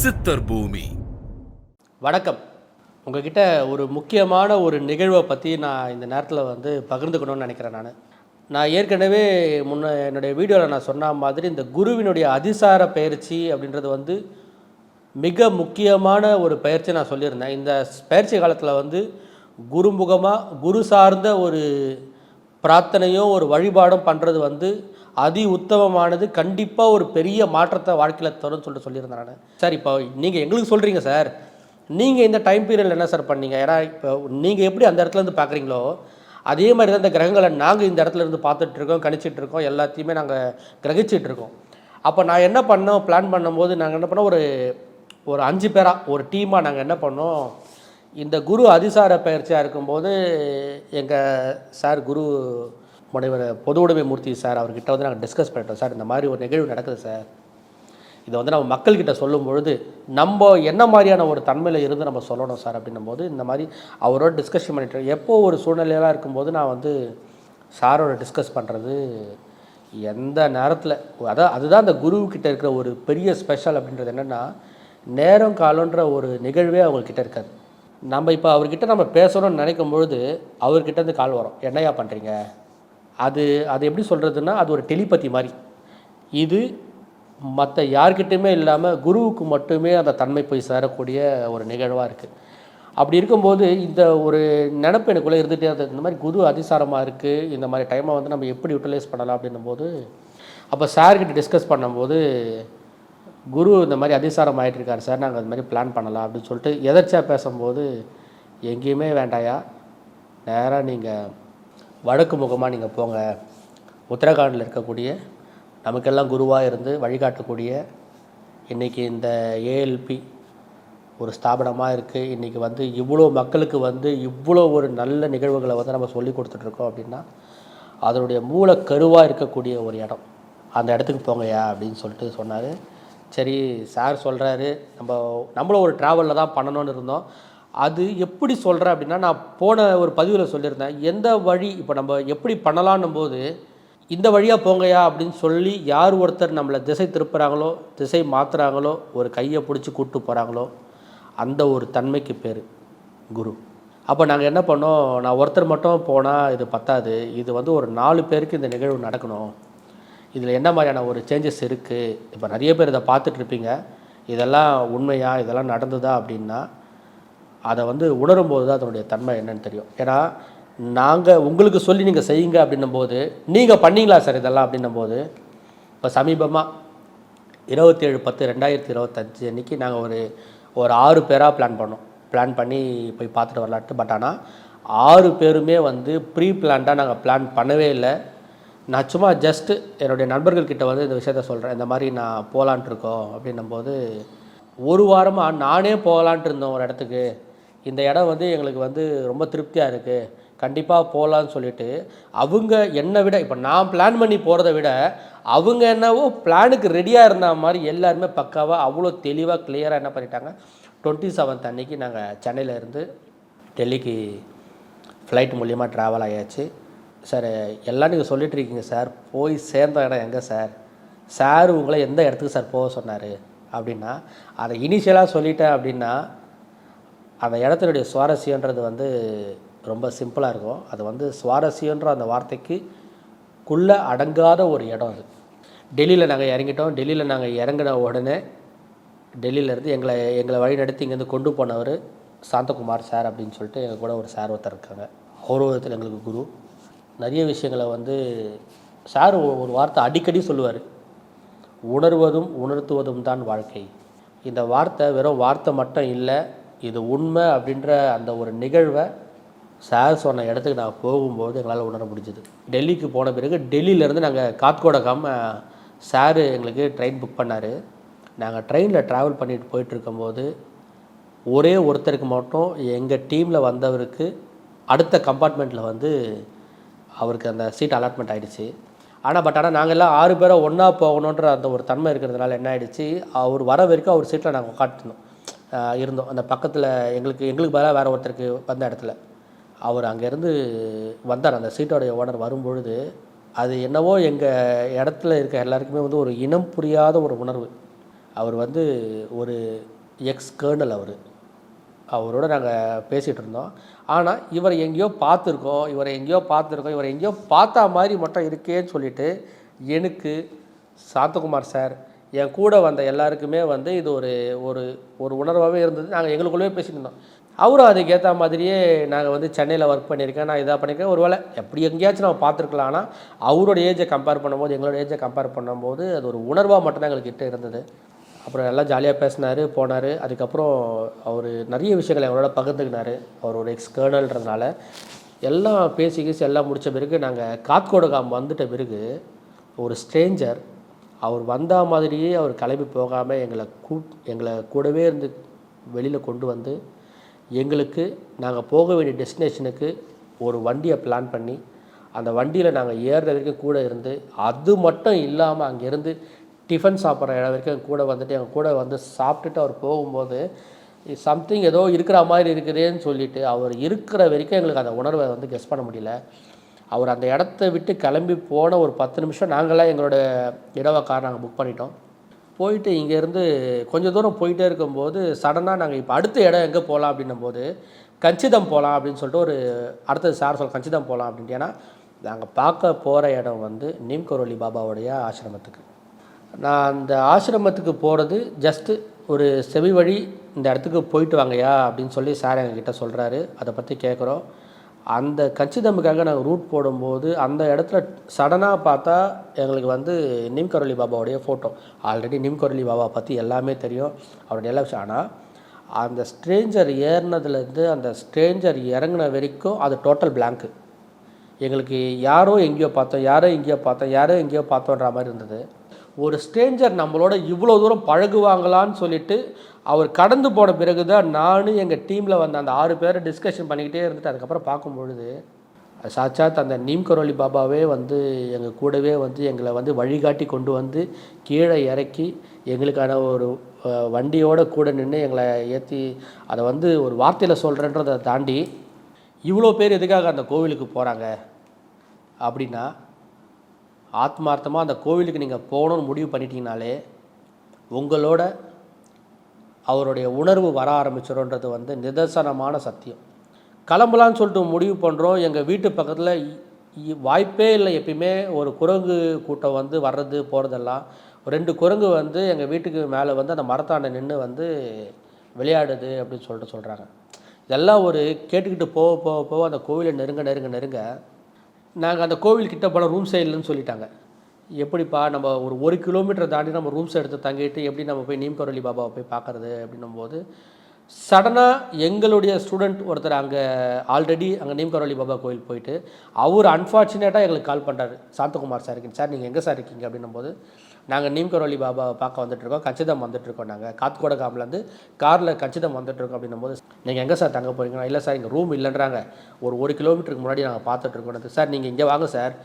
சித்தர் பூமி. வணக்கம். உங்ககிட்ட ஒரு முக்கியமான ஒரு நிகழ்வை பற்றி நான் இந்த நேரத்தில் பகிர்ந்துக்கணும்னு நினைக்கிறேன். நான் ஏற்கனவே என்னுடைய வீடியோவில் நான் சொன்ன மாதிரி இந்த குருவினுடைய அதிசார பயிற்சி அப்படின்றது மிக முக்கியமான ஒரு பயிற்சி நான் சொல்லியிருந்தேன். இந்த பயிற்சி காலத்தில் குருமுகமாக குரு சார்ந்த ஒரு பிரார்த்தனையோ ஒரு வழிபாடும் பண்ணுறது அதி உத்தமமானது. கண்டிப்பாக ஒரு பெரிய மாற்றத்தை வாழ்க்கையில் தரும்னு சொல்லியிருந்தேன் நான். சார், இப்போ நீங்கள் எங்களுக்கு சொல்கிறீங்க சார், நீங்கள் இந்த டைம் பீரியடில் என்ன சார் பண்ணீங்க? ஏன்னா இப்போ நீங்கள் எப்படி அந்த இடத்துலேருந்து பார்க்குறீங்களோ அதே மாதிரி தான் இந்த கிரகங்களை நாங்கள் இந்த இடத்துலேருந்து பார்த்துட்ருக்கோம், கணிச்சிட்ருக்கோம், எல்லாத்தையுமே நாங்கள் கிரகிச்சிட்ருக்கோம். அப்போ நான் என்ன பண்ணோம், பிளான் பண்ணும்போது நாங்கள் என்ன பண்ணோம், ஒரு 5 பேராக ஒரு டீமாக நாங்கள் என்ன பண்ணோம், இந்த குரு அதிசார பயிற்சியாக இருக்கும்போது எங்கள் சார் குரு முனைவர் பொது உடைமை மூர்த்தி சார் அவர்கிட்ட நாங்கள் டிஸ்கஸ் பண்ணிட்டோம். சார், இந்த மாதிரி ஒரு நிகழ்வு நடக்குது சார், இதை நம்ம மக்கள்கிட்ட சொல்லும் பொழுது நம்ம என்ன மாதிரியான ஒரு தன்மையில் இருந்து நம்ம சொல்லணும் சார் அப்படின்னும்போது இந்த மாதிரி அவரோட டிஸ்கஷன் பண்ணிட்டு எப்போது ஒரு சூழ்நிலையெல்லாம் இருக்கும்போது நான் சாரோட டிஸ்கஸ் பண்ணுறது எந்த நேரத்தில் அதுதான் அந்த குருக்கிட்ட இருக்கிற ஒரு பெரிய ஸ்பெஷல். அப்படின்றது என்னென்னா, நேரம் காலன்ற ஒரு நிகழ்வே அவங்கக்கிட்ட இருக்காது. நம்ம இப்போ அவர்கிட்ட நம்ம பேசணும்னு நினைக்கும் பொழுது அவர்கிட்டேருந்து கால் வரும், என்னையா பண்ணுறீங்க. அது எப்படி சொல்கிறதுன்னா, அது ஒரு டெலிபதி மாதிரி. இது மற்ற யார்கிட்டையுமே இல்லாமல் குருவுக்கு மட்டுமே அந்த தன்மை போய் சேரக்கூடிய ஒரு நிகழ்வாக இருக்குது. அப்படி இருக்கும்போது இந்த ஒரு நினப்பு எனக்குள்ளே இருந்துகிட்டே இருந்தது, இந்த மாதிரி குரு அதிசாரமாக இருக்குது, இந்த மாதிரி டைமை நம்ம எப்படி யூட்டிலைஸ் பண்ணலாம் அப்படின்னும்போது அப்போ சார்கிட்ட டிஸ்கஸ் பண்ணும்போது, குரு இந்த மாதிரி அதிசாரம் ஆகிட்டு இருக்கார் சார், நாங்கள் அது மாதிரி பிளான் பண்ணலாம் அப்படின்னு சொல்லிட்டு எதர்ச்சியாக பேசும்போது, எங்கேயுமே வேண்டாயா, நேராக நீங்கள் வடக்கு முகமாக நீங்கள் போங்க, உத்தரகாண்டில் இருக்கக்கூடிய நமக்கெல்லாம் குருவாக இருந்து வழிகாட்டக்கூடிய இன்றைக்கி இந்த ஏஎல்பி ஒரு ஸ்தாபனமாக இருக்குது. இன்றைக்கி இவ்வளோ மக்களுக்கு இவ்வளோ ஒரு நல்ல நிகழ்வுகளை நம்ம சொல்லி கொடுத்துட்ருக்கோம் அப்படின்னா அதனுடைய மூலக்கருவாக இருக்கக்கூடிய ஒரு இடம், அந்த இடத்துக்கு போங்கயா அப்படின்னு சொல்லிட்டு சொன்னார். சரி சார் சொல்கிறாரு, நம்மளும் ஒரு ட்ராவலில் தான் பண்ணணும்னு இருந்தோம். அது எப்படி சொல்கிறேன் அப்படின்னா, நான் போன ஒரு பதிவில் சொல்லியிருந்தேன், எந்த வழி இப்போ நம்ம எப்படி பண்ணலான்னும் போது இந்த வழியாக போங்கயா அப்படின்னு சொல்லி யார் ஒருத்தர் நம்மளை திசை திருப்புறாங்களோ, திசை மாற்றுறாங்களோ, ஒரு கையை பிடிச்சி கூப்பிட்டு போகிறாங்களோ, அந்த ஒரு தன்மைக்கு பேர் குரு. அப்போ நாங்கள் என்ன பண்ணோம், நான் ஒருத்தர் மட்டும் போனால் இது பத்தாது, இது ஒரு 4 பேருக்கு இந்த நிகழ்வு நடக்கணும், இதில் என்ன மாதிரியான ஒரு சேஞ்சஸ் இருக்குது, இப்போ நிறைய பேர் இதை பார்த்துட்ருப்பீங்க, இதெல்லாம் உண்மையா, இதெல்லாம் நடந்ததா அப்படின்னா அதை உணரும்போது தான் அதனுடைய தன்மை என்னன்னு தெரியும். ஏன்னா நாங்கள் உங்களுக்கு சொல்லி நீங்கள் செய்யுங்க அப்படின்னும்போது, நீங்கள் பண்ணிங்களா சார் இதெல்லாம் அப்படின்னும்போது, இப்போ சமீபமாக 27/10/2025 அன்றைக்கி நாங்கள் ஒரு 6 பேராக பிளான் பண்ணி போய் பார்த்துட்டு வரலான்ட்டு. பட் ஆனால் 6 பேருமே ப்ரீ பிளான்டாக நாங்கள் பிளான் பண்ணவே இல்லை. நான் சும்மா ஜஸ்ட்டு என்னுடைய நண்பர்கள்கிட்ட இந்த விஷயத்த சொல்கிறேன், இந்த மாதிரி நான் போகலான்ட்டு இருக்கோம் அப்படின்னும்போது, ஒரு வாரமாக நானே போகலான்ட்டு இருந்தோம் ஒரு இடத்துக்கு, இந்த இடம் எங்களுக்கு ரொம்ப திருப்தியாக இருக்குது, கண்டிப்பாக போகலான்னு சொல்லிவிட்டு அவங்க என்னை விட, இப்போ நான் பிளான் பண்ணி போகிறத விட அவங்க என்னவோ பிளானுக்கு ரெடியாக இருந்த மாதிரி எல்லாருமே பக்காவாக அவ்வளோ தெளிவாக கிளியராக என்ன பண்ணிட்டாங்க. 27 அன்றைக்கி நாங்கள் சென்னையிலேருந்து டெல்லிக்கு ஃப்ளைட் மூலியமாக ட்ராவல் ஆகியாச்சு. சார், எல்லாம் நீங்கள் சொல்லிட்டு இருக்கீங்க சார், போய் சேர்ந்த இடம் எங்கே சார், சார் உங்களை எந்த இடத்துக்கு சார் போக சொன்னார் அப்படின்னா, அதை இனிஷியலாக சொல்லிட்டேன் அப்படின்னா அந்த இடத்தினுடைய சுவாரஸ்யன்றது ரொம்ப சிம்பிளாக இருக்கும். அது சுவாரஸ்யன்ற அந்த வார்த்தைக்குள்ளே அடங்காத ஒரு இடம் அது. டெல்லியில் நாங்கள் இறங்கிட்டோம். டெல்லியில் நாங்கள் இறங்கின உடனே டெல்லியிலேருந்து எங்களை வழி நடத்தி இங்கேருந்து கொண்டு போனவர் சாந்தகுமார் சார் அப்படின்னு சொல்லிட்டு எங்கள் கூட ஒரு சார் ஒருத்தர் இருக்காங்க. விதத்தில் எங்களுக்கு குரு. நிறைய விஷயங்களை சார் ஒரு வார்த்தை அடிக்கடி சொல்லுவார், உணர்வதும் உணர்த்துவதும் தான் வாழ்க்கை. இந்த வார்த்தை வெறும் வார்த்தை மட்டும் இல்லை, இது உண்மை அப்படின்ற அந்த ஒரு நிகழ்வை சார் சொன்ன இடத்துக்கு நான் போகும்போது எங்களால் உணர முடிஞ்சுது. டெல்லிக்கு போன பிறகு டெல்லியிலேருந்து நாங்கள் காத்கோடகம் சார் எங்களுக்கு ட்ரெயின் புக் பண்ணார். நாங்கள் ட்ரெயினில் ட்ராவல் பண்ணிட்டு போயிட்டுருக்கும்போது ஒரே ஒருத்தருக்கு மட்டும் எங்கள் டீமில் வந்தவருக்கு அடுத்த கம்பார்ட்மெண்ட்டில் அவருக்கு அந்த சீட் அலாட்மெண்ட் ஆகிடுச்சு. ஆனால் நாங்கள் எல்லாம் 6 பேரை ஒன்றா போகணுன்ற அந்த ஒரு தன்மை இருக்கிறதுனால என்ன ஆகிடுச்சு, அவர் வர வரைக்கும் அவர் சீட்டில் நாங்கள் உட்காந்துருந்தோம் இருந்தோம். அந்த பக்கத்தில் எங்களுக்கு பதிலாக வேறு ஒருத்தருக்கு வந்த இடத்துல அவர் அங்கேருந்து வந்தார். அந்த சீட்டோடைய ஓனர் வரும்பொழுது அது என்னவோ எங்கள் இடத்துல இருக்க எல்லாருக்குமே ஒரு இனம் புரியாத ஒரு உணர்வு. அவர் ஒரு எக்ஸ் கர்னல் அவரோட நாங்கள் பேசிகிட்டு இருந்தோம். ஆனால் இவரை எங்கேயோ பார்த்துருக்கோம், இவரை எங்கேயோ பார்த்தா மாதிரி மட்டும் இருக்கேன்னு சொல்லிவிட்டு எனக்கு சாந்தகுமார் சார் என் கூட வந்த எல்லாருக்குமே வந்து இது ஒரு ஒரு ஒரு உணர்வாகவே இருந்தது. நாங்கள் எங்களுக்குள்ளே பேசிட்டு இருந்தோம். அவரும் அதுக்கேற்ற மாதிரியே நாங்கள் வந்து சென்னையில் ஒர்க் பண்ணியிருக்கேன், நான் இதாக பண்ணியிருக்கேன், ஒரு வேளை எப்படி எங்கேயாச்சும் நம்ம பார்த்துருக்கலாம். ஆனால் அவரோட ஏஜை கம்பேர் பண்ணும்போது எங்களோட ஏஜை கம்பேர் பண்ணும்போது அது ஒரு உணர்வாக மட்டும்தான் எங்கள்கிட்ட இருந்தது. அப்புறம் எல்லாம் ஜாலியாக பேசினார், போனார். அதுக்கப்புறம் அவர் நிறைய விஷயங்கள் எங்களோட பகிர்ந்துக்கினார். அவர் ஒரு எக்ஸ் கர்னல்ன்றதுனால எல்லாம் பேசி எல்லாம் முடித்த பிறகு நாங்கள் காத்கோடகாம் வந்துட்ட பிறகு ஒரு ஸ்ட்ரேஞ்சர் அவர் வந்த மாதிரியே அவர் கிளம்பி போகாமல் எங்களை கூடவே இருந்து வெளியில் கொண்டு வந்து எங்களுக்கு நாங்கள் போக வேண்டிய டெஸ்டினேஷனுக்கு ஒரு வண்டியை பிளான் பண்ணி அந்த வண்டியில் நாங்கள் ஏறுற வரைக்கும் கூட இருந்து, அது மட்டும் இல்லாமல் அங்கேருந்து டிஃபன் சாப்பிட்ற இடம் வரைக்கும் கூட வந்துட்டு எங்கள் கூட வந்து சாப்பிட்டுட்டு அவர் போகும்போது சம்திங் ஏதோ இருக்கிற மாதிரி இருக்குதுன்னு சொல்லிவிட்டு அவர் இருக்கிற வரைக்கும் எங்களுக்கு அந்த உணர்வை வந்து கெஸ் பண்ண முடியல. அவர் அந்த இடத்த விட்டு கிளம்பி போன ஒரு 10 நிமிஷம் நாங்களாம் எங்களோட இடவ கார் நாங்கள் புக் பண்ணிட்டோம். போயிட்டு இங்கேருந்து கொஞ்சம் தூரம் போயிட்டே இருக்கும்போது சடனாக நாங்கள் இப்போ அடுத்த இடம் எங்கே போகலாம் அப்படின்னும்போது கஞ்சிதம் போகலாம் அப்படின்னு சொல்லிட்டு ஒரு அடுத்தது சார் கஞ்சிதம் போகலாம் அப்படின்ட்டு. ஏன்னா நாங்கள் பார்க்க போகிற இடம் வந்து நீம் கரோலி பாபாவுடைய ஆசிரமத்துக்கு. நான் அந்த ஆசிரமத்துக்கு போகிறது ஜஸ்ட்டு ஒரு செவி வழி இந்த இடத்துக்கு போயிட்டு வாங்கயா அப்படின்னு சொல்லி சார் எங்ககிட்ட சொல்கிறாரு. அதை பற்றி கேட்குறோம். அந்த கச்சிதமுக்காக நாங்கள் ரூட் போடும்போது அந்த இடத்துல சடனாக பார்த்தா எங்களுக்கு வந்து நீம் கரோலி பாபாவுடைய ஃபோட்டோ. ஆல்ரெடி நீம் கரோலி பாபா பற்றி எல்லாமே தெரியும், அவருடைய எல்லா விஷயம். ஆனால் அந்த ஸ்ட்ரேஞ்சர் ஏறினதுலேருந்து அந்த ஸ்ட்ரேஞ்சர் இறங்கின வரைக்கும் அது டோட்டல் பிளாங்க்கு. எங்களுக்கு யாரோ எங்கேயோ பார்த்தோன்ற மாதிரி இருந்தது. ஒரு ஸ்ட்ரேஞ்சர் நம்மளோட இவ்வளோ தூரம் பழகுவாங்களான்னு சொல்லிட்டு அவர் கடந்து போன பிறகு தான் நானும் எங்கள் டீமில் வந்து அந்த 6 பேரை டிஸ்கஷன் பண்ணிக்கிட்டே இருந்துட்டு அதுக்கப்புறம் பார்க்கும்பொழுது சாட்சாத் அந்த நீம் கரோலி பாபாவே வந்து எங்கள் கூடவே வந்து எங்களை வந்து வழிகாட்டி கொண்டு வந்து கீழே இறக்கி எங்களுக்கான ஒரு வண்டியோட கூட நின்று எங்களை ஏற்றி அதை வந்து ஒரு வார்த்தையில் சொல்கிறேன்றதை தாண்டி இவ்வளோ பேர் எதுக்காக அந்த கோவிலுக்கு போகிறாங்க அப்படின்னா, ஆத்மார்த்தமாக அந்த கோவிலுக்கு நீங்கள் போகணுன்னு முடிவு பண்ணிட்டீங்கனாலே உங்களோட அவருடைய உணர்வு வர ஆரம்பிச்சிடும்ன்றது வந்து நிதர்சனமான சத்தியம். கிளம்பலான்னு சொல்லிட்டு முடிவு பண்ணுறோம். எங்கள் வீட்டு பக்கத்தில் வாய்ப்பே இல்லை எப்பயுமே ஒரு குரங்கு கூட்டம் வந்து வர்றது போகிறதெல்லாம். 2 குரங்கு வந்து எங்கள் வீட்டுக்கு மேலே வந்து அந்த மரத்தாண்ட நின்று வந்து விளையாடுது அப்படின்னு சொல்கிறாங்க. இதெல்லாம் ஒரு கேட்டுக்கிட்டு போக அந்த கோவிலை நெருங்க நாங்கள் அந்த கோவில்கிட்ட போன ரூம்ஸே இல்லைன்னு சொல்லிட்டாங்க. எப்படிப்பா நம்ம ஒரு 1 கிலோமீட்டர் தாண்டி நம்ம ரூம்ஸ் எடுத்து தங்கிட்டு எப்படி நம்ம போய் நீம் கரோலி பாபாவை போய் பார்க்குறது அப்படின்னும் போது சடனாக எங்களுடைய ஸ்டூடெண்ட் ஒருத்தர் ஆல்ரெடி அங்கே நீம் கரோலி பாபா கோயில் போயிட்டு அவர் அன்ஃபார்ச்சுனேட்டாக எங்களுக்கு கால் பண்ணுறாரு. சாந்தகுமார் சார் இருக்கீங்க சார், நீங்கள் எங்கே சார் இருக்கீங்க அப்படின்னும் போது நாங்கள் நீம் கரோலி பாபாவை பார்க்க வந்துட்டுருக்கோம், கச்சிதம் வந்துட்டுருக்கோம். நாங்கள் காத்கோடகாம்லேருந்து காரில் கச்சிதம் வந்துட்டுருக்கோம் அப்படின்னும் போது நீங்கள் எங்கே சார் தங்க போகிறீங்கன்னா, இல்லை சார் இங்கே ரூம் இல்லைன்றாங்க, ஒரு கிலோமீட்டருக்கு முன்னாடி நாங்கள் பார்த்துட்ருக்கோம். சார் நீங்கள் இங்கே வாங்க சார்,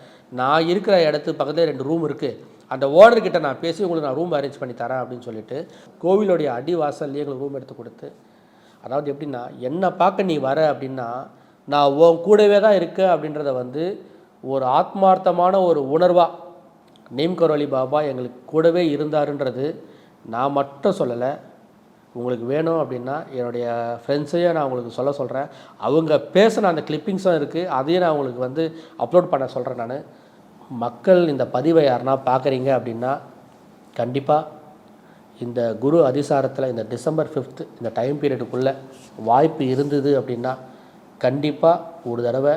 நான் இருக்கிற இடத்து பக்கத்தில் 2 ரூம் இருக்குது, அந்த ஓனர்கிட்ட நான் பேசி உங்களுக்கு நான் ரூம் அரேஞ்ச் பண்ணி தரேன் அப்படின்னு சொல்லிட்டு கோவிலுடைய அடிவாசல்லையே எங்களுக்கு ரூம் எடுத்து கொடுத்து, அதாவது எப்படின்னா என்னை பார்க்க நீ வர அப்படின்னா நான் உன் கூடவே தான் இருக்கேன் அப்படின்றத வந்து ஒரு ஆத்மார்த்தமான ஒரு உணர்வாக நீம் கரோலி பாபா எங்களுக்கு கூடவே இருந்தாருன்றது நான் மட்டும் சொல்லலை. உங்களுக்கு வேணும் அப்படின்னா என்னுடைய ஃப்ரெண்ட்ஸையும் நான் உங்களுக்கு சொல்கிறேன். அவங்க பேசின அந்த கிளிப்பிங்ஸும் இருக்குது, அதையும் நான் உங்களுக்கு வந்து அப்லோட் பண்ண சொல்கிறேன். நான் மக்கள் இந்த பதிவை யாருன்னா பார்க்குறீங்க அப்படின்னா கண்டிப்பாக இந்த குரு அதிசாரத்தில் இந்த December 5th இந்த டைம் பீரியடுக்குள்ளே வாய்ப்பு இருந்தது அப்படின்னா கண்டிப்பாக ஒரு தடவை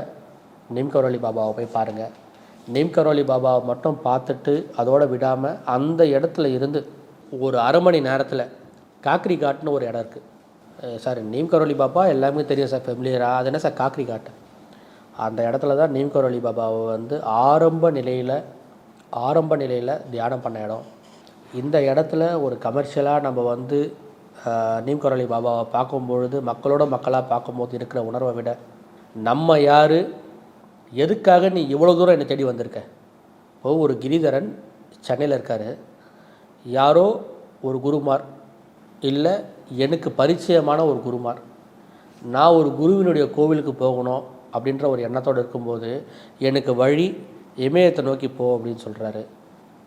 நீம் கரோலி பாபாவை போய் பாருங்கள். நீம் கரோலி பாபாவை மட்டும் பார்த்துட்டு அதோடு விடாமல் அந்த இடத்துல இருந்து ஒரு அரை மணி நேரத்தில் காக்ரி காட்னு ஒரு இடம் இருக்குது சார். நீம் கரோலி பாபா எல்லாமே தெரியும் சார், ஃபெமிலியராக. அது என்ன சார் காக்ரி காட்டு? அந்த இடத்துல தான் நீம் கரோலி பாபாவை வந்து ஆரம்ப நிலையில் தியானம் பண்ண இடம். இந்த இடத்துல ஒரு கமர்ஷியலாக நம்ம வந்து நீம் கரோலி பாபாவை பார்க்கும்பொழுது மக்களாக பார்க்கும்போது இருக்கிற உணர்வை விட நம்ம யார், எதுக்காக நீ இவ்வளோ தூரம் என்னை தேடி வந்திருக்க? இப்போது ஒரு கிரிதரன் சென்னையில் இருக்கார், யாரோ ஒரு குருமார் இல்லை எனக்கு பரிச்சயமான ஒரு குருமார், நான் ஒரு குருவினுடைய கோவிலுக்கு போகணும் அப்படின்ற ஒரு எண்ணத்தோடு இருக்கும்போது எனக்கு வழி இமயத்தை நோக்கி போ அப்படின்னு சொல்கிறாரு.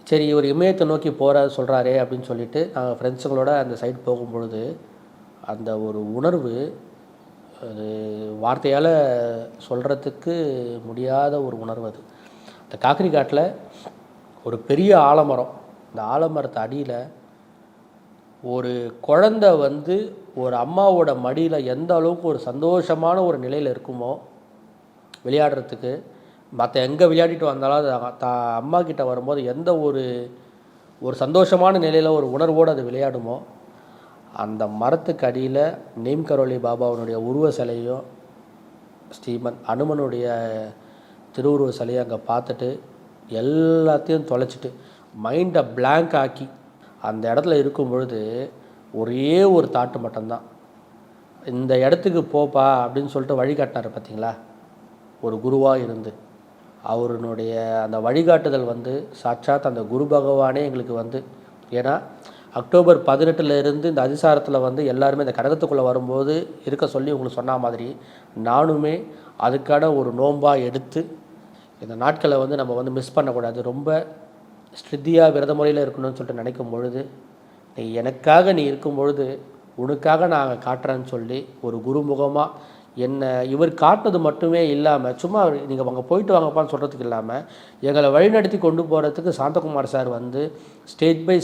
சரி, இவர் இமயத்தை நோக்கி சொல்கிறாரே அப்படின்னு சொல்லிட்டு நாங்கள் ஃப்ரெண்ட்ஸுங்களோட அந்த சைடு போகும்பொழுது அந்த ஒரு உணர்வு அது வார்த்தையால் சொல்கிறதுக்கு முடியாத ஒரு உணர்வு அது. இந்த காக்கரி காட்டில் ஒரு பெரிய ஆலமரம், இந்த ஆலமரத்து அடியில் ஒரு குழந்தை வந்து ஒரு அம்மாவோட மடியில் எந்த அளவுக்கு ஒரு சந்தோஷமான ஒரு நிலையில் இருக்குமோ விளையாடுறதுக்கு, மற்ற எங்கே விளையாடிட்டு வந்தாலும் அது அம்மா கிட்ட வரும்போது எந்த ஒரு சந்தோஷமான நிலையில் ஒரு உணர்வோடு அது விளையாடுமோ, அந்த மரத்துக்கு அடியில் நீம் கரோலி பாபாவனுடைய உருவ சிலையும் ஸ்ரீமன் அனுமனுடைய திருவுருவ சிலையை அங்கே பார்த்துட்டு எல்லாத்தையும் தொலைச்சிட்டு மைண்டை பிளாங்க் ஆக்கி அந்த இடத்துல இருக்கும் பொழுது ஒரே ஒரு தாட்டு மட்டும்தான், இந்த இடத்துக்கு போப்பா அப்படின்னு சொல்லிட்டு வழிகாட்டினார் பார்த்தீங்களா, ஒரு குருவாக இருந்து. அவருடைய அந்த வழிகாட்டுதல் வந்து சாட்சாத் அந்த குரு பகவானே எங்களுக்கு வந்து, ஏன்னா அக்டோபர் 18 இந்த அதிசாரத்தில் வந்து எல்லாருமே இந்த கடகத்துக்குள்ளே வரும்போது இருக்க சொல்லி உங்களுக்கு சொன்ன மாதிரி நானுமே அதுக்கான ஒரு நோன்பாக எடுத்து இந்த நாட்களை வந்து நம்ம வந்து மிஸ் பண்ணக்கூடாது, ரொம்ப ஸ்ட்ரிக்டியாக விரத முறையில் இருக்கணும்னு சொல்லிட்டு நினைக்கும் பொழுது, நீ எனக்காக நீ இருக்கும் பொழுது உனக்காக நான் காட்டுறேன்னு சொல்லி ஒரு குருமுகமாக என்னை இவர் காட்டினது மட்டுமே இல்லாமல், சும்மா நீங்கள் அங்கே போயிட்டு வாங்கப்பான்னு சொல்கிறதுக்கு இல்லாமல் எங்களை வழிநடத்தி கொண்டு போகிறதுக்கு சாந்தகுமார் சார் வந்து ஸ்டேஜ் பை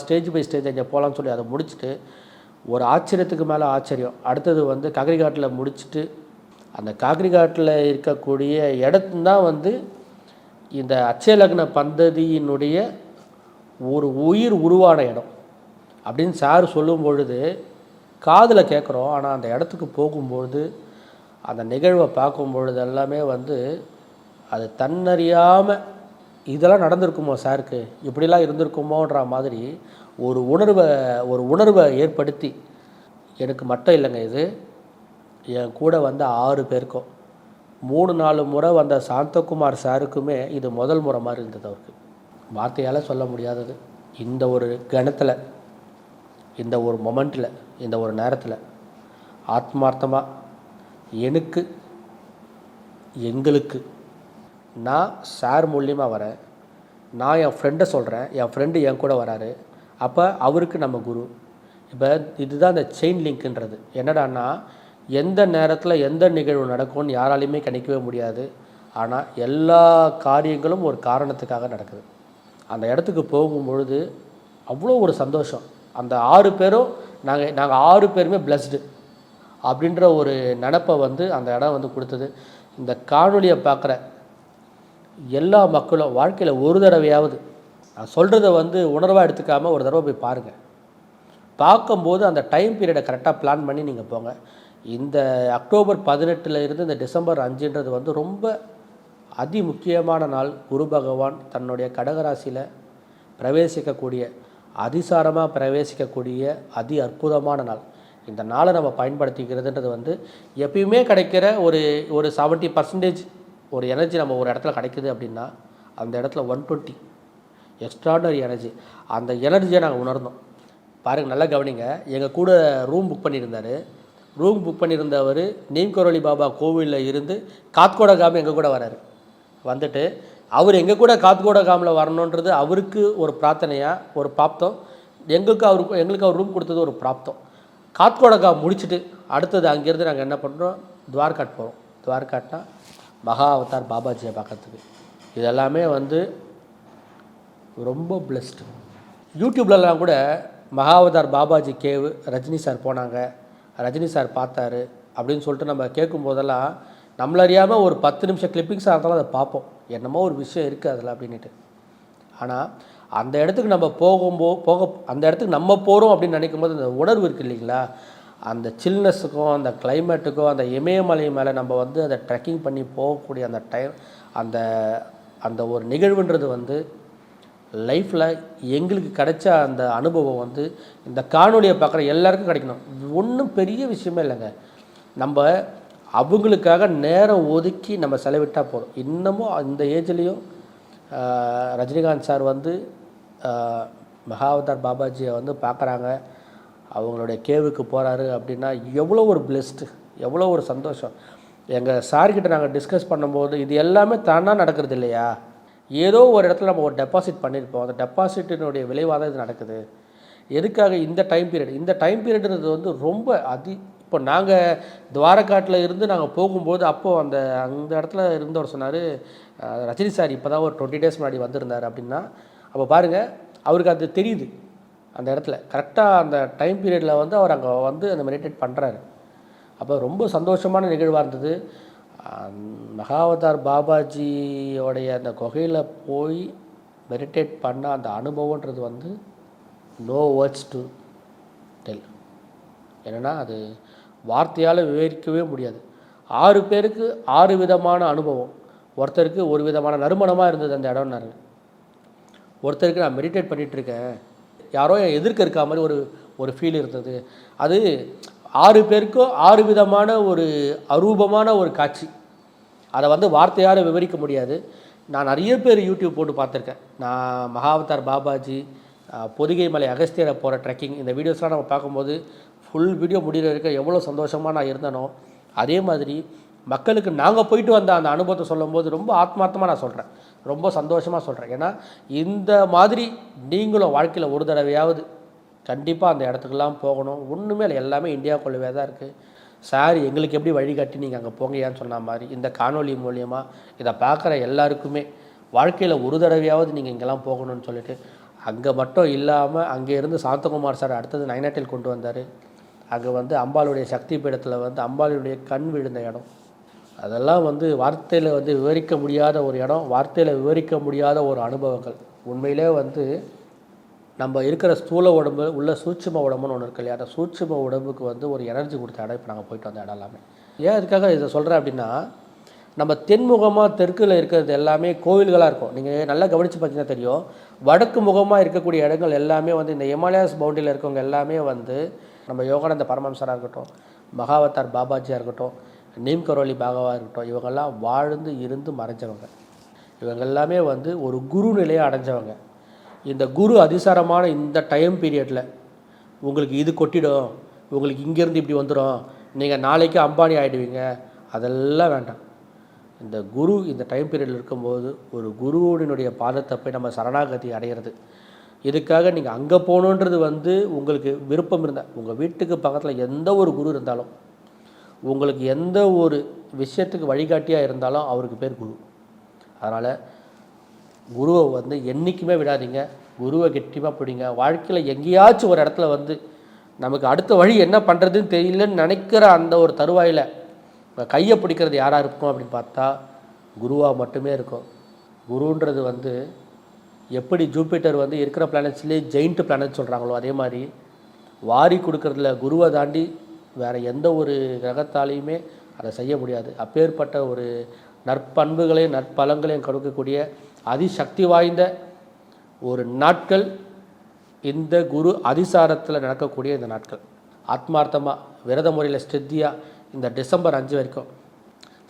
ஸ்டேஜ் அங்கே போகலான்னு சொல்லி அதை முடிச்சுட்டு ஒரு ஆச்சரியத்துக்கு மேலே ஆச்சரியம். அடுத்தது வந்து காக்கரிகாட்டில் முடிச்சுட்டு அந்த காக்கரிகாட்டில் இருக்கக்கூடிய இடத்துந்தான் வந்து இந்த அட்சய லக்ன பந்ததியினுடைய ஒரு உயிர் உருவான இடம் அப்படின்னு சார் சொல்லும் பொழுது காதில் கேட்குறோம். ஆனால் அந்த இடத்துக்கு போகும்பொழுது அந்த நிகழ்வை பார்க்கும் பொழுது எல்லாமே வந்து அது தன்னறியாமல் இதெல்லாம் நடந்திருக்குமோ சாருக்கு, இப்படிலாம் இருந்திருக்குமோன்ற மாதிரி ஒரு உணர்வை ஏற்படுத்தி, எனக்கு மட்டும் இல்லைங்க, இது என் கூட வந்த 6 பேருக்கும் 3-4 முறை வந்த சாந்தகுமார் சாருக்குமே இது முதல் முறை மாதிரி இருந்தது. அவருக்கு வார்த்தையால் சொல்ல முடியாதது. இந்த ஒரு கணத்தில், இந்த ஒரு மொமெண்ட்டில், இந்த ஒரு நேரத்தில் ஆத்மார்த்தமாக எனக்கு எங்களுக்கு நான் சார் மூலியமாக வரேன், நான் என் ஃப்ரெண்டை சொல்கிறேன், என் ஃப்ரெண்டு என் கூட வராரு, அப்போ அவருக்கு நம்ம குரு. இப்போ இதுதான் இந்த செயின் லிங்க்குன்றது. என்னடான்னா எந்த நேரத்தில் எந்த நிகழ்வு நடக்கும்னு யாராலையுமே கணிக்கவே முடியாது. ஆனால் எல்லா காரியங்களும் ஒரு காரணத்துக்காக நடக்குது. அந்த இடத்துக்கு போகும்பொழுது அவ்வளோ ஒரு சந்தோஷம். அந்த 6 பேரும் நாங்கள் 6 பேருமே பிளஸ்டு அப்படின்ற ஒரு நினப்பை வந்து அந்த இடம் வந்து கொடுத்தது. இந்த காணொலியை பார்க்குற எல்லா மக்களும் வாழ்க்கையில் ஒரு தடவையாவது, நான் சொல்கிறத வந்து உணர்வாக எடுத்துக்காமல் ஒரு தடவை போய் பாருங்கள். பார்க்கும்போது அந்த டைம் பீரியடை கரெக்டாக பிளான் பண்ணி நீங்கள் போங்க. இந்த அக்டோபர் 18 இந்த டிசம்பர் 5 வந்து ரொம்ப அதி முக்கியமான நாள். குரு பகவான் தன்னுடைய கடகராசியில் பிரவேசிக்கக்கூடிய, அதிசாரமாக பிரவேசிக்கக்கூடிய அதி அற்புதமான நாள். இந்த நாளை நம்ம பயன்படுத்திக்கிறதுன்றது வந்து எப்பயுமே கிடைக்கிற ஒரு 70% ஒரு எனர்ஜி நம்ம ஒரு இடத்துல கிடைக்குது அப்படின்னா அந்த இடத்துல 120 எக்ஸ்ட்ராடனரி எனர்ஜி. அந்த எனர்ஜியை நாங்கள் உணர்ந்தோம். பாருங்கள், நல்லா கவனிங்க. எங்கள் கூட ரூம் புக் பண்ணியிருந்தவர் நீம் கரோலி பாபா கோவிலில் இருந்து காத்கோடகாம் எங்கள் கூட வராரு. வந்துட்டு அவர் எங்கள் கூட காத்கோடகாமில் வரணுன்றது அவருக்கு ஒரு பிரார்த்தனையாக, ஒரு பிராப்தம். எங்களுக்கு அவர் ரூம் கொடுத்தது ஒரு பிராப்தம். காத்கோடகாம் முடிச்சுட்டு அடுத்தது அங்கேருந்து நாங்கள் என்ன பண்ணுறோம், துவார்காட் போகிறோம். துவார்காட்னா மகா அவதார் பாபாஜியை பார்க்கறதுக்கு. இதெல்லாமே வந்து ரொம்ப பிளஸ்டு. யூடியூப்லலாம் கூட மகா Avatar Babaji cave Rajini sir போனாங்க, ரஜினி சார் பார்த்தாரு அப்படின்னு சொல்லிட்டு நம்ம கேட்கும்போதெல்லாம் நம்மளறியாமல் ஒரு 10 நிமிஷம் கிளிப்பிங்ஸாக இருந்தாலும் அதை பார்ப்போம். என்னமோ ஒரு விஷயம் இருக்குது அதில் அப்படின்ட்டு. ஆனால் அந்த இடத்துக்கு நம்ம அந்த இடத்துக்கு நம்ம போகிறோம் அப்படின்னு நினைக்கும் போது அந்த உணர்வு இருக்குது இல்லைங்களா, அந்த சில்னஸுக்கும் அந்த கிளைமேட்டுக்கும் அந்த இமயமலை மேலே நம்ம வந்து அதை ட்ரெக்கிங் பண்ணி போகக்கூடிய அந்த டைம், அந்த ஒரு நிகழ்வுன்றது வந்து லைஃப்பில் எங்களுக்கு கிடைச்ச அந்த அனுபவம் வந்து இந்த காணொலியை பார்க்குற எல்லாருக்கும் கிடைக்கணும். ஒன்றும் பெரிய விஷயமே இல்லைங்க. நம்ம அவங்களுக்காக நேரம் ஒதுக்கி நம்ம செலவிட்டால் போதும். இன்னமும் இந்த ஏஜ்லேயும் ரஜினிகாந்த் சார் வந்து மகாவதார் பாபாஜியை வந்து பார்க்குறாங்க, அவங்களுடைய கேவுக்கு போகிறாரு அப்படின்னா எவ்வளோ ஒரு பிளெஸ்டு, எவ்வளோ ஒரு சந்தோஷம். எங்கள் சார்கிட்ட நாங்கள் டிஸ்கஸ் பண்ணும்போது இது எல்லாமே தானாக நடக்கிறது இல்லையா, ஏதோ ஒரு இடத்துல நம்ம ஒரு டெபாசிட் பண்ணியிருப்போம், அந்த டெபாசிட்டினுடைய விளைவாக தான் இது நடக்குது. எதுக்காக இந்த டைம் பீரியட், இந்த டைம் பீரியடுன்றது வந்து ரொம்ப இப்போ நாங்கள் துவாரகாட்டில் இருந்து நாங்கள் போகும்போது அப்போது அந்த இடத்துல இருந்தவர் சொன்னார், ரஜினி சார் இப்போ தான் ஒரு 20 டேஸ் முன்னாடி வந்திருந்தார் அப்படின்னா. அப்போ பாருங்கள், அவருக்கு அது தெரியுது. அந்த இடத்துல கரெக்டாக அந்த டைம் பீரியடில் வந்து அவர் அங்கே வந்து அந்த மெடிடேட் பண்ணுறாரு. அப்போ ரொம்ப சந்தோஷமான நிகழ்வாக இருந்தது. மகாவதார் பாபாஜியோடைய அந்த குகையில் போய் மெடிடேட் பண்ண அந்த அனுபவன்றது வந்து நோ வேர்ட்ஸ் டு டெல். என்னென்னா அது வார்த்தையால் விவரிக்கவே முடியாது. 6 பேருக்கு 6 விதமான அனுபவம். ஒருத்தருக்கு ஒரு விதமான நறுமணமாக இருந்தது அந்த இடம்னாரு. ஒருத்தருக்கு நான் மெடிடேட் பண்ணிகிட்ருக்கேன், யாரோ என் எதிர்க்க இருக்கா மாதிரி ஒரு ஃபீல் இருந்தது. அது 6 பேருக்கும் 6 விதமான ஒரு அரூபமான ஒரு காட்சி. அதை வந்து வார்த்தையால் விவரிக்க முடியாது. நான் நிறைய பேர் யூடியூப் போட்டு பார்த்துருக்கேன். நான் மகாவதார் பாபாஜி, பொதிகை மலை அகஸ்தியரை போகிற ட்ரெக்கிங், இந்த வீடியோஸ்லாம் நம்ம பார்க்கும்போது ஃபுல் வீடியோ முடிகிற வரைக்கும் எவ்வளோ சந்தோஷமாக நான் இருந்தனோ, அதே மாதிரி மக்களுக்கு நாங்கள் போயிட்டு வந்த அந்த அனுபவத்தை சொல்லும்போது ரொம்ப ஆத்மார்த்தமாக நான் சொல்கிறேன், ரொம்ப சந்தோஷமாக சொல்கிறேன். ஏன்னா இந்த மாதிரி நீங்களும் வாழ்க்கையில் ஒரு தடவையாவது கண்டிப்பாக அந்த இடத்துக்கெல்லாம் போகணும். ஒன்றுமே இல்லை, எல்லாமே இந்தியாவுக்குள்ளவே தான் இருக்குது. சார் எங்களுக்கு எப்படி வழிகாட்டி நீங்கள் அங்கே போங்கயான்னு சொன்ன மாதிரி இந்த காணொலி மூலியமாக இதை பார்க்குற எல்லாருக்குமே வாழ்க்கையில் ஒரு தடவையாவது நீங்கள் இங்கெல்லாம் போகணும்னு சொல்லிட்டு, அங்கே மட்டும் இல்லாமல் அங்கே இருந்து சாந்தகுமார் சார் அடுத்தது நைனாட்டில் கொண்டு வந்தார். அங்கே வந்து அம்பாளுடைய சக்தி பீடத்தில் வந்து அம்பாளுடைய கண் விழுந்த இடம், அதெல்லாம் வந்து வார்த்தையில் வந்து விவரிக்க முடியாத ஒரு இடம், வார்த்தையில் விவரிக்க முடியாத ஒரு அனுபவங்கள். உண்மையிலே வந்து நம்ம இருக்கிற ஸ்தூல உடம்பு உள்ள சூட்சும உடம்புன்னு ஒன்று இருக்கு இல்லையா, அந்த சூட்சும உடம்புக்கு வந்து ஒரு எனர்ஜி கொடுத்த இடம் இப்போ நாங்கள் போயிட்டு வந்த இடம் எல்லாமே. ஏன் இதுக்காக இதை சொல்கிறேன் அப்படின்னா, நம்ம தென்முகமாக தெற்கில் இருக்கிறது எல்லாமே கோவில்களாக இருக்கும். நீங்கள் நல்லா கவனித்து பார்த்தீங்கன்னா தெரியும், வடக்கு முகமாக இருக்கக்கூடிய இடங்கள் எல்லாமே வந்து இந்த ஹிமாலயாஸ் பவுண்டரியில் இருக்கவங்க எல்லாமே வந்து நம்ம யோகானந்த பரமஹம்சராக இருக்கட்டும், மகாவதார் பாபாஜியாக இருக்கட்டும், நீம் கரோலி பாபாவாக இருக்கட்டும், இவங்கெல்லாம் வாழ்ந்து இருந்து மறைஞ்சவங்க. இவங்க எல்லாமே வந்து ஒரு குரு நிலையை அடைஞ்சவங்க. இந்த குரு அதிசாரமான இந்த டைம் பீரியடில் உங்களுக்கு இது கொட்டிடும், உங்களுக்கு இங்கேருந்து இப்படி வந்துடும், நீங்கள் நாளைக்கு அம்பானி ஆகிடுவீங்க, அதெல்லாம் வேண்டாம். இந்த குரு இந்த டைம் பீரியடில் இருக்கும்போது ஒரு குருவினுடைய பாதத்தை போய் நம்ம சரணாகதி அடைகிறது. இதுக்காக நீங்கள் அங்கே போகணுன்றது வந்து உங்களுக்கு விருப்பம் இருந்தால், உங்கள் வீட்டுக்கு பக்கத்தில் எந்த ஒரு குரு இருந்தாலும், உங்களுக்கு எந்த ஒரு விஷயத்துக்கு வழிகாட்டியாக இருந்தாலும் அவருக்கு பேர் குரு. அதனால் குருவை வந்து என்றைக்குமே விடாதீங்க, குருவை கெட்டியமாக பிடிங்க. வாழ்க்கையில் எங்கேயாச்சும் ஒரு இடத்துல வந்து நமக்கு அடுத்த வழி என்ன பண்ணுறதுன்னு தெரியலன்னு நினைக்கிற அந்த ஒரு தருவாயில் கையை பிடிக்கிறது யாராக இருக்கும் அப்படின்னு பார்த்தா குருவாக மட்டுமே இருக்கும். குருன்றது வந்து எப்படி ஜூபிட்டர் வந்து இருக்கிற பிளானட்ஸ்லேயே ஜெயிண்ட் பிளானட் சொல்கிறாங்களோ, அதே மாதிரி வாரி கொடுக்கறதுல குருவை தாண்டி வேறு எந்த ஒரு கிரகத்தாலையுமே அதை செய்ய முடியாது. அப்பேற்பட்ட ஒரு நற்பண்புகளையும் நற்பலங்களையும் கொடுக்கக்கூடிய அதிசக்தி வாய்ந்த ஒரு நாட்கள் இந்த குரு அதிசாரத்தில் நடக்கக்கூடிய இந்த நாட்கள். ஆத்மார்த்தமாக விரத முறையில் ஸ்டெத்தியாக இந்த டிசம்பர் 5 வரைக்கும்.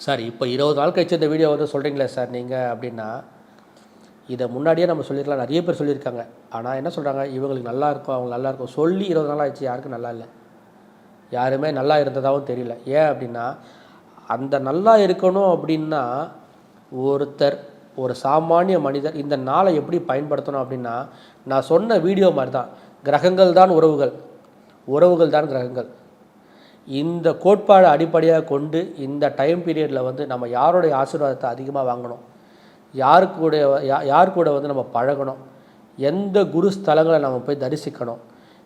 சார் இப்போ 20 நாள் கழிச்சு இந்த வீடியோ வந்து சொல்கிறீங்களே சார் நீங்கள் அப்படின்னா, இதை முன்னாடியே நம்ம சொல்லியிருக்கலாம், நிறைய பேர் சொல்லியிருக்காங்க. ஆனால் என்ன சொல்கிறாங்க, இவங்களுக்கு நல்லா இருக்கும், அவங்க நல்லா இருக்கும் சொல்லி 20 நாள் ஆயிடுச்சு, யாருக்கும் நல்லா இல்லை, யாருமே நல்லா இருந்ததாகவும் தெரியல. ஏன் அப்படின்னா, அந்த நல்லா இருக்கணும் அப்படின்னா ஒருத்தர் ஒரு சாமானிய மனிதர் இந்த நாளை எப்படி பயன்படுத்தணும் அப்படின்னா, நான் சொன்ன வீடியோ மாதிரி தான், கிரகங்கள் தான் உறவுகள், உறவுகள் தான் கிரகங்கள். இந்த கோட்பாடு அடிப்படையாக கொண்டு இந்த டைம் பீரியடில் வந்து நம்ம யாருடைய ஆசீர்வாதத்தை அதிகமாக வாங்கணும், யார் கூட வந்து நம்ம பழகணும், எந்த குரு ஸ்தலங்களை நம்ம போய் தரிசிக்கணும்,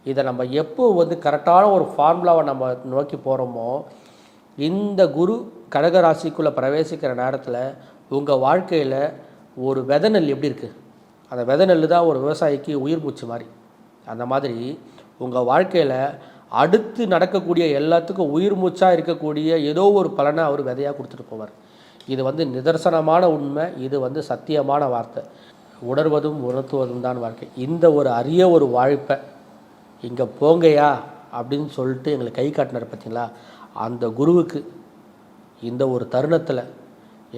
இதை நம்ம எப்போ வந்து கரெக்டான ஒரு ஃபார்முலாவை நம்ம நோக்கி போகிறோமோ, இந்த குரு கடகராசிக்குள்ளே பிரவேசிக்கிற நேரத்தில் உங்கள் வாழ்க்கையில் ஒரு விதை நெல் எப்படி இருக்குது, அந்த விதை நெல் தான் ஒரு விவசாயிக்கு உயிர் மூச்சு மாதிரி. அந்த மாதிரி உங்கள் வாழ்க்கையில் அடுத்து நடக்கக்கூடிய எல்லாத்துக்கும் உயிர் மூச்சாக இருக்கக்கூடிய ஏதோ ஒரு பலனை அவர் விதையாக கொடுத்துட்டு போவார். இது வந்து நிதர்சனமான உண்மை, இது வந்து சத்தியமான வார்த்தை. உணர்வதும் உணர்த்துவதும் தான் வாழ்க்கை. இந்த ஒரு அரிய ஒரு வாய்ப்பை இங்கே போங்கயா அப்படின்னு சொல்லிட்டு எங்களுக்கு கை காட்டினார் பார்த்தீங்களா, அந்த குருவுக்கு இந்த ஒரு தருணத்தில்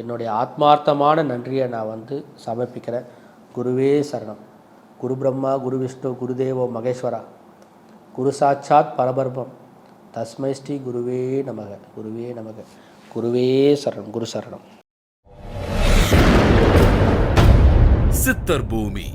என்னுடைய ஆத்மார்த்தமான நன்றியை நான் வந்து சமர்ப்பிக்கிறேன். குருவே சரணம். குரு பிரம்மா குரு விஷ்ணு குருதேவோ மகேஸ்வரா குரு சாட்சாத் பரபரமம் தஸ்மை ஸ்ரீ குருவே நமக குருவே நமக குருவே சரணம் குரு சரணம். சித்தர் பூமி